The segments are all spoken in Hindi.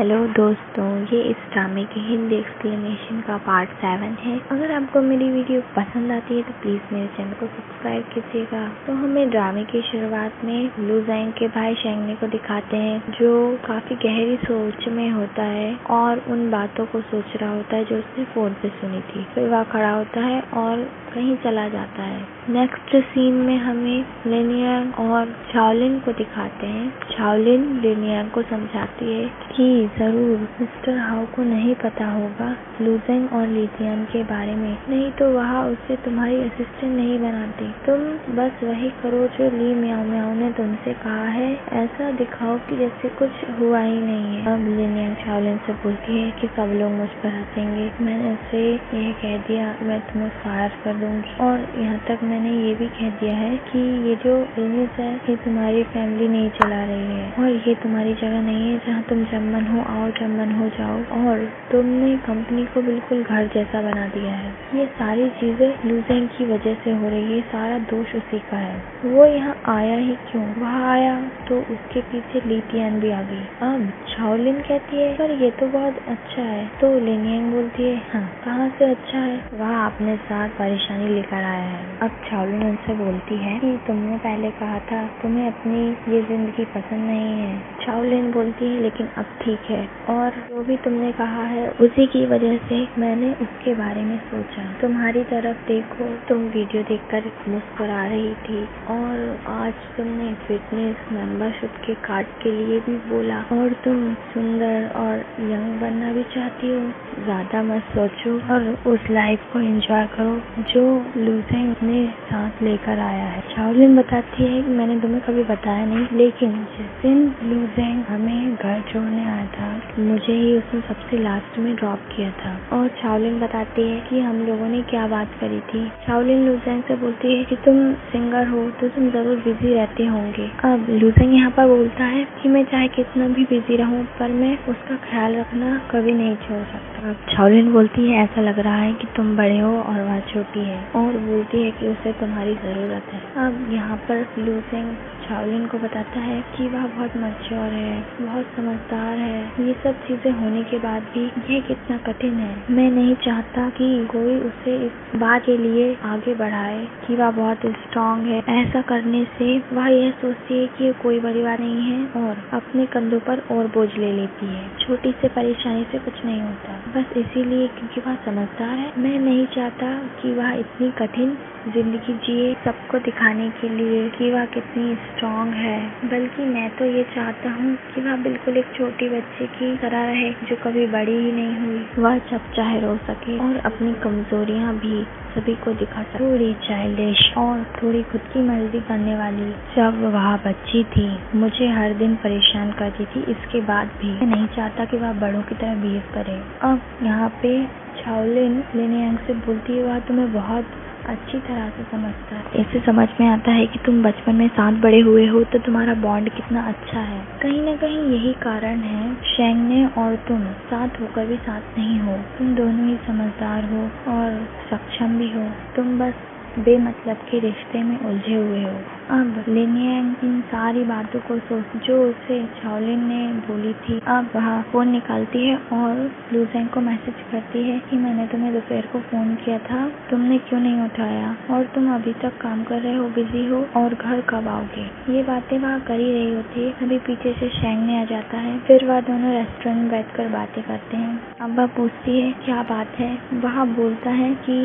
हेलो दोस्तों, ये इस ड्रामे की हिंदी एक्सप्लेनेशन का पार्ट 7 है। अगर आपको मेरी वीडियो पसंद आती है तो प्लीज मेरे चैनल को सब्सक्राइब कीजिएगा। तो हमें ड्रामे की शुरुआत में लू ज़ेंग के भाई शेंगने को दिखाते हैं, जो काफी गहरी सोच में होता है और उन बातों को सोच रहा होता है जो उसने फोन पे सुनी थी। फिर वह खड़ा होता है और कहीं चला जाता है। नेक्स्ट सीन में हमें लिनयांग और चाओलिन को दिखाते हैं। चाओलिन लिनयांग को समझाती है कि जरूर मिस्टर हाउ को नहीं पता होगा लू ज़ेंग और लिजियन के बारे में, नहीं तो वह उसे तुम्हारी असिस्टेंट नहीं बनाती। तुम बस वही करो जो ली म्याओ म्याओ ने तुमसे कहा है, ऐसा दिखाओ कि जैसे कुछ हुआ ही नहीं है। अब लिनयांग चाओलिन से बोलती है कि सब लोग मुझ पर हंसेंगे, मैंने उसे यह कह दिया मैं तुम्हें फायर कर दूंगी, और यहाँ तक मैंने ये भी कह दिया है कि ये जो बिजनेस है ये तुम्हारी फैमिली नहीं चला रही है और ये तुम्हारी जगह नहीं है जहाँ तुम जब मन हो आओ जब मन हो जाओ, और तुमने कंपनी को बिल्कुल घर जैसा बना दिया है। ये सारी चीजें लू ज़ेंग की वजह से हो रही है, सारा दोष उसी का है। वो यहाँ आया ही क्यों? वह आया तो उसके पीछे लिजियन भी आ गई। अब चाओलिन कहती है पर ये तो बहुत अच्छा है, तो लिनयांग बोलती है हाँ कहाँ से अच्छा है, वह अपने साथ परेशानी लेकर आया है। अब चाओलिन उनसे बोलती है कि तुमने पहले कहा था तुम्हें अपनी ये जिंदगी पसंद नहीं है। चाओलिन बोलती है लेकिन अब ठीक है, और जो भी तुमने कहा है उसी की वजह से मैंने उसके बारे में सोचा। तुम्हारी तरफ देखो, तुम वीडियो देखकर मुस्कुरा रही थी और आज तुमने फिटनेस मेंबरशिप के कार्ड के लिए भी बोला, और तुम सुंदर और यंग बनना भी चाहती हो। ज्यादा मत सोचो और उस लाइफ को एंजॉय करो जो लू ज़ेंग ने साथ लेकर आया है। चाओलिन बताती है कि मैंने तुम्हें कभी बताया नहीं, लेकिन जिस दिन लू ज़ेंग हमें घर छोड़ने आया था मुझे ही उसने सबसे लास्ट में ड्रॉप किया था। और चाओलिन बताती है कि हम लोगों ने क्या बात करी थी। चाओलिन लू ज़ेंग से बोलती है कि तुम सिंगर हो तो तुम जरूर बिजी रहते होंगे। अब लू ज़ेंग यहाँ पर बोलता है कि मैं चाहे कितना भी बिजी रहूं पर मैं उसका ख्याल रखना कभी नहीं छोड़ सकता। अब चाओलिन बोलती है ऐसा लग रहा है कि तुम बड़े हो और वह छोटी है, और बोलती है कि उसे तुम्हारी जरूरत है। अब यहाँ पर लू ज़ेंग चाओलिन को बताता है कि वह बहुत मैच्योर है, बहुत समझदार है। ये सब चीजें होने के बाद भी यह कितना कठिन है। मैं नहीं चाहता कि कोई उसे इस बात के लिए आगे बढ़ाए कि वह बहुत स्ट्रांग है। ऐसा करने से वह यह सोचती है कि कोई बड़ी बात नहीं है और अपने कंधों पर और बोझ ले लेती है। छोटी से परेशानी से कुछ नहीं होता, बस इसीलिए क्योंकि वह समझदार है। मैं नहीं चाहता कि वह इतनी कठिन जिंदगी जिए सबको दिखाने के लिए कि वह कितनी स्ट्रांग है, बल्कि मैं तो ये चाहता हूँ कि वह बिल्कुल एक छोटी बच्चे की तरह रहे जो कभी बड़ी ही नहीं हुई। वह जब चाहे रो सके और अपनी कमजोरियाँ भी सभी को दिखा सके। थोड़ी चाइल्डिश और थोड़ी खुद की मर्जी करने वाली जब वह बच्ची थी मुझे हर दिन परेशान करती थी, इसके बाद भी मैं नहीं चाहता कि वह बड़ों की तरह बिहेव करे। अब यहाँ पे चाओलिन लिनयांग से बोलती है वह तुम्हें बहुत अच्छी तरह से समझता है। इससे समझ में आता है कि तुम बचपन में साथ बड़े हुए हो तो तुम्हारा बॉन्ड कितना अच्छा है। कहीं न कहीं यही कारण है शेंगने और तुम साथ होकर भी साथ नहीं हो। तुम दोनों ही समझदार हो और सक्षम भी हो, तुम बस बेमतलब के रिश्ते में उलझे हुए हो। अब लिनयांग इन सारी बातों को सोच जो उसे चाओलिन ने बोली थी, अब वह फोन निकालती है और लू ज़ेंग को मैसेज करती है कि मैंने तुम्हें दोपहर को फोन किया था, तुमने क्यों नहीं उठाया, और तुम अभी तक काम कर रहे हो, बिजी हो, और घर कब आओगे। ये बातें वह कर ही रही होती है, अभी पीछे से शेंगने आ जाता है। फिर वह दोनों रेस्टोरेंट में बैठकर बातें करते हैं। अब वह पूछती है क्या बात है। वह बोलता है कि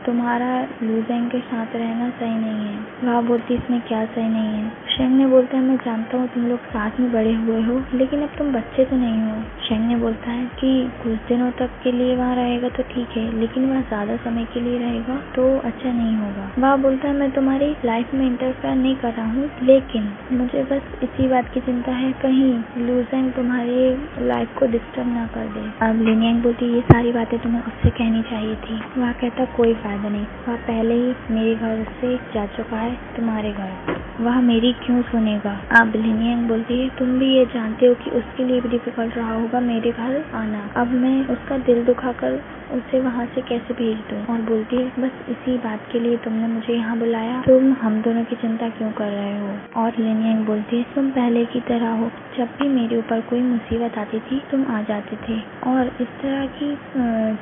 तुम्हारा लू ज़ेंग के साथ रहना सही नहीं है। वह बोलती इसमें क्या सही नहीं है। शेंगने बोलता है मैं जानता हूँ तुम लोग साथ में बड़े हुए हो, लेकिन अब तुम बच्चे तो नहीं हो। शेंगने बोलता है कि कुछ दिनों तक के लिए वहाँ रहेगा तो ठीक है, लेकिन वह ज्यादा समय के लिए रहेगा तो अच्छा नहीं होगा। वह बोलता है मैं तुम्हारी लाइफ में इंटरफेयर नहीं कर रहा हूँ, लेकिन मुझे बस इसी बात की चिंता है कहीं लू ज़ेंग तुम्हारी लाइफ को डिस्टर्ब ना कर दे। अब लिनयांग बोलती ये सारी बातें तुम्हें उससे कहनी चाहिए थी। वह कहता कोई फायदा नहीं, वह पहले ही मेरे घर से जा चुका है तुम्हारे घर, वह मेरी क्यों सुनेगा। अब लिनियंग बोलती है तुम भी ये जानते हो कि उसके लिए भी डिफिकल्ट रहा होगा मेरे घर आना। अब मैं उसका दिल दुखाकर उसे वहाँ से कैसे भेज दूँ। और बोलती है बस इसी बात के लिए तुमने मुझे यहाँ बुलाया, तुम हम दोनों की चिंता क्यों कर रहे हो। और लिनियंग बोलती है तुम पहले की तरह हो, जब भी मेरे ऊपर कोई मुसीबत आती थी तुम आ जाते थे और इस तरह की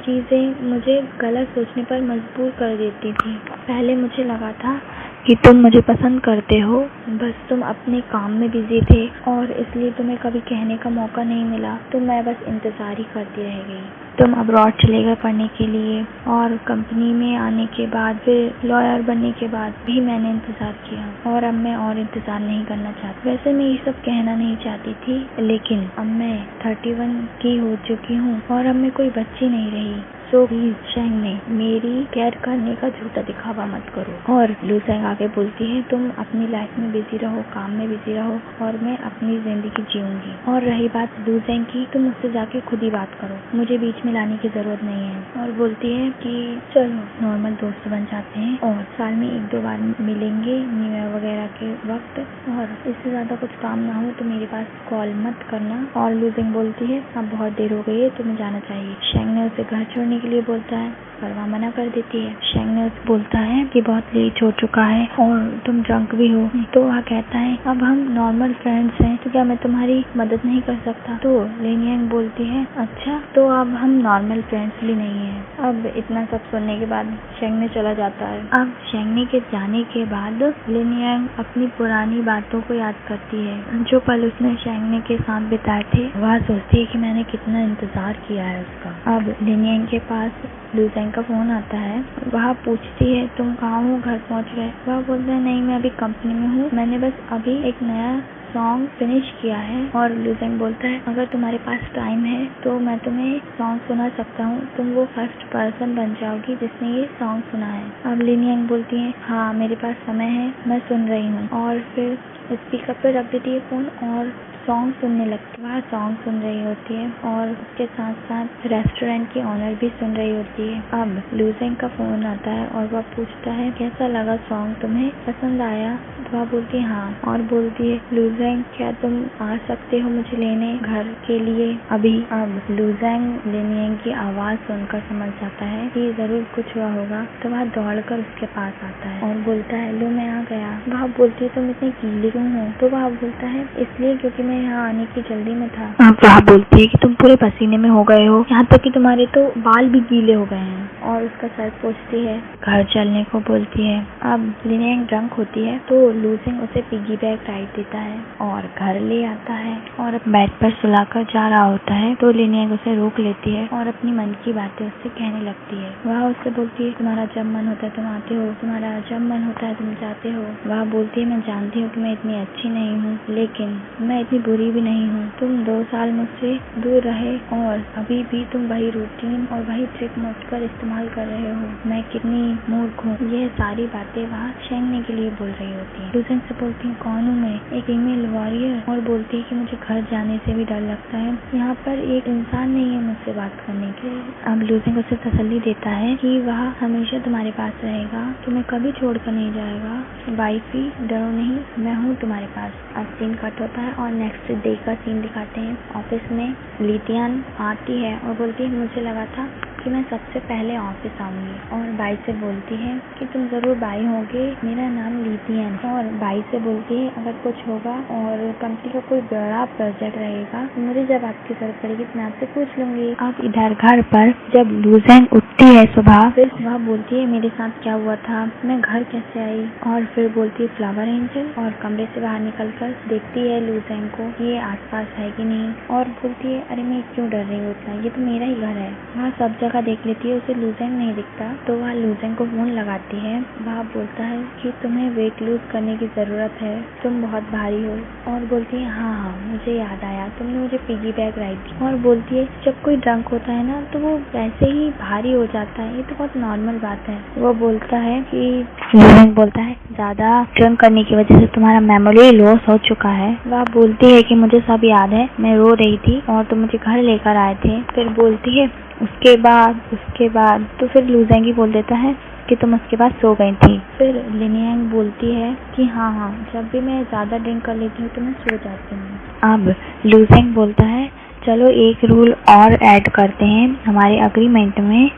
चीजें मुझे गलत सोचने पर मजबूर कर देती थी। पहले मुझे लगा था कि तुम मुझे पसंद करते हो, बस तुम अपने काम में बिजी थे और इसलिए तुम्हें कभी कहने का मौका नहीं मिला, तो मैं बस इंतजार ही करती रह गई। तुम अब्रॉड चले गए पढ़ने के लिए और कंपनी में आने के बाद फिर लॉयर बनने के बाद भी मैंने इंतजार किया और अब मैं और इंतजार नहीं करना चाहती। वैसे मैं ये सब कहना नहीं चाहती थी, लेकिन अब मैं 31 की हो चुकी हूँ और अब मैं कोई बच्ची नहीं रही। सो प्लीज शेंगने मेरी केयर करने का झूठा दिखावा मत करो। और लूसेंग आगे बोलती है तुम अपनी लाइफ में बिजी रहो, काम में बिजी रहो और मैं अपनी जिंदगी जीऊंगी। और रही बात लूसेंग की, तुम मुझसे जाके खुद ही बात करो, मुझे बीच में लाने की जरूरत नहीं है। और बोलती है कि चलो नॉर्मल दोस्त बन जाते हैं और साल में 1-2 बार मिलेंगे न्यू ईयर वगैरह के वक्त, और इससे ज्यादा कुछ काम ना हो तो मेरे पास कॉल मत करना। और लूसेंग बोलती है अब बहुत देर हो गई है, तुम्हें जाना चाहिए। शेंग ने उसे घर छोड़ने के लिए बोलता है पर वह मना कर देती है। शेंग ने उसे बोलता है कि बहुत लेट हो चुका है और तुम ड्रंक भी हो, तो वह कहता है अब हम नॉर्मल फ्रेंड्स हैं तो क्या मैं तुम्हारी मदद नहीं कर सकता। तो लिनियंग बोलती है अच्छा तो अब हम नॉर्मल फ्रेंड्स भी नहीं है। अब इतना सब सुनने के बाद शेंग ने चला जाता है। अब शेंग के जाने के बाद लिनियंग अपनी पुरानी बातों को याद करती है, जो पल उसने शेंग के साथ बिताए थे। वह सोचती है कि मैंने कितना इंतजार किया है उसका। अब लिनियंग के पास लूसेंग का फोन आता है। वह पूछती है तुम कहाँ हो, घर पहुँच गए। वह बोलता है नहीं मैं अभी कंपनी में हूँ, मैंने बस अभी एक नया सॉन्ग फिनिश किया है। और लूसेंग बोलता है अगर तुम्हारे पास टाइम है तो मैं तुम्हें सॉन्ग सुना सकता हूँ, तुम वो फर्स्ट पर्सन बन जाओगी जिसने ये सॉन्ग सुना है। अब लिनियंग बोलती है हाँ मेरे पास समय है, मैं सुन रही हूँ। और फिर स्पीकर पे रख देती है फोन और सॉन्ग सुनने लगती है। वह सॉन्ग सुन रही होती है और उसके साथ साथ रेस्टोरेंट की ऑनर भी सुन रही होती है। अब लूसेंग का फोन आता है और वह पूछता है कैसा लगा सॉन्ग, तुम्हें पसंद आया। वह बोलती है हाँ, और बोलती है लूसेंग क्या तुम आ सकते हो मुझे लेने घर के लिए अभी। अब लूसेंग लिनियंग की आवाज सुनकर समझ जाता है कि जरूर कुछ हुआ होगा, तो वह दौड़कर उसके पास आता है और बोलता है लो मैं आ गया। वह बोलती है तुम इतनी गीली क्यों हो। तो वह बोलता है इसलिए क्योंकि मैं यहाँ आने की जल्दी में था। वह बोलती है कि तुम पूरे पसीने में हो गए हो, यहाँ तक कि तुम्हारे तो बाल भी गीले हो गए हैं। और उसका सर पोंछती है, घर चलने को बोलती है। अब लिनियंग ड्रंक होती है तो लूसेंग उसे पिगी बैंक राइड देता है और घर ले आता है और बेड पर सुलाकर जा रहा होता है। तो लिनियंग उसे रोक लेती है और अपनी मन की बातें उससे कहने लगती है। वह उससे बोलती है तुम्हारा जब मन होता है तुम आते हो, तुम्हारा जब मन होता है तुम जाते हो। वह बोलती है मैं जानती हूँ कि मैं इतनी अच्छी नहीं हूँ, लेकिन मैं इतनी बुरी भी नहीं हूँ। तुम 2 साल मुझसे दूर रहे और अभी भी तुम वही रूटीन और वही ट्रिक मुझपर इस्तेमाल कर रहे हो, मैं कितनी मूर्ख हूँ। यह सारी बातें वह शेंगने के लिए बोल रही होती है। लूसेंग से बोलती है कौन हूँ मैं, एक फीमेल वॉरियर। और बोलती है कि मुझे घर जाने से भी डर लगता है, यहाँ पर एक इंसान नहीं है मुझसे बात करने के लिए। अब लूसेंग उसे तसल्ली देता है कि वह हमेशा तुम्हारे पास रहेगा, तुम्हें कभी छोड़कर नहीं जाएगा। वाइफी डरो नहीं, मैं हूँ तुम्हारे पास। अब सीन कट होता है और नेक्स्ट डे का सीन दिखाते हैं। ऑफिस में लिटियन आती है और बोलती है मुझे लगा था कि मैं सबसे पहले ऑफिस आऊंगी। और बाई से बोलती है कि तुम जरूर बाई होगे, मेरा नाम लिटियन। और बाई से बोलती है अगर कुछ होगा और कंपनी का कोई बड़ा प्रोजेक्ट रहेगा तो मुझे जब आपकी जरूरत पड़ेगी तो मैं आपसे पूछ लूंगी। अब इधर घर पर जब लूसेंग उठती है सुबह, फिर वह बोलती है मेरे साथ क्या हुआ था, मैं घर कैसे आई। और फिर बोलती है फ्लावर एंजल। और कमरे से बाहर निकलकर देखती है लूसेंग को ये आसपास है कि नहीं, और बोलती है अरे मैं क्यों डर रही हूँ इतना, ये तो मेरा ही घर है। वह सब जगह देख लेती है, उसे लूसेंग नहीं दिखता। तो वह लूसेंग को फोन लगाती है। वह बोलता है कि तुम्हें वेट लूज करने की जरूरत है, तुम बहुत भारी हो। और बोलती है हाँ मुझे याद आया, तुमने मुझे पिगी बैंक राइड दी। और बोलती है जब कोई ड्रंक होता है ना तो वो वैसे ही भारी हो जाता है, ये तो बहुत नॉर्मल बात है। वो बोलता है कि लूसेंग बोलता है ज्यादा ड्रंक करने की वजह से तुम्हारा मेमोरी लॉस हो चुका है। वह बोलती है कि मुझे सब याद है, मैं रो रही थी और तुम मुझे घर लेकर आए थे। फिर बोलती है उसके बाद तो फिर लूसेंग ही बोल देता है कि तुम उसके पास सो गई थी। फिर लिनयांग बोलती है कि हाँ, जब भी मैं ज़्यादा ड्रिंक कर लेती हूँ तो मैं सो जाती हूँ। अब लूसेंग बोलता है चलो एक रूल और ऐड करते हैं हमारे अग्रीमेंट में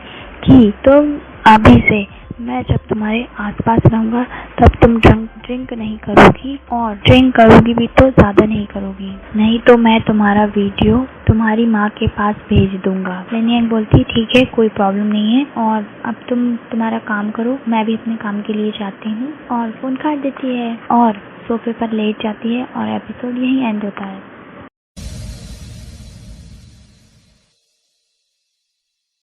कि तुम अभी से मैं जब तुम्हारे आसपास रहूंगा तब तुम ड्रिंक नहीं करोगी, और ड्रिंक करोगी भी तो ज़्यादा नहीं करोगी, नहीं तो मैं तुम्हारा वीडियो तुम्हारी माँ के पास भेज दूंगा। लिनयांग बोलती ठीक है, कोई प्रॉब्लम नहीं है, और अब तुम तुम्हारा काम करो, मैं भी अपने काम के लिए जाती हूँ। और फोन काट देती है और सोफे पर लेट जाती है और एपिसोड यहीं एंड होता है।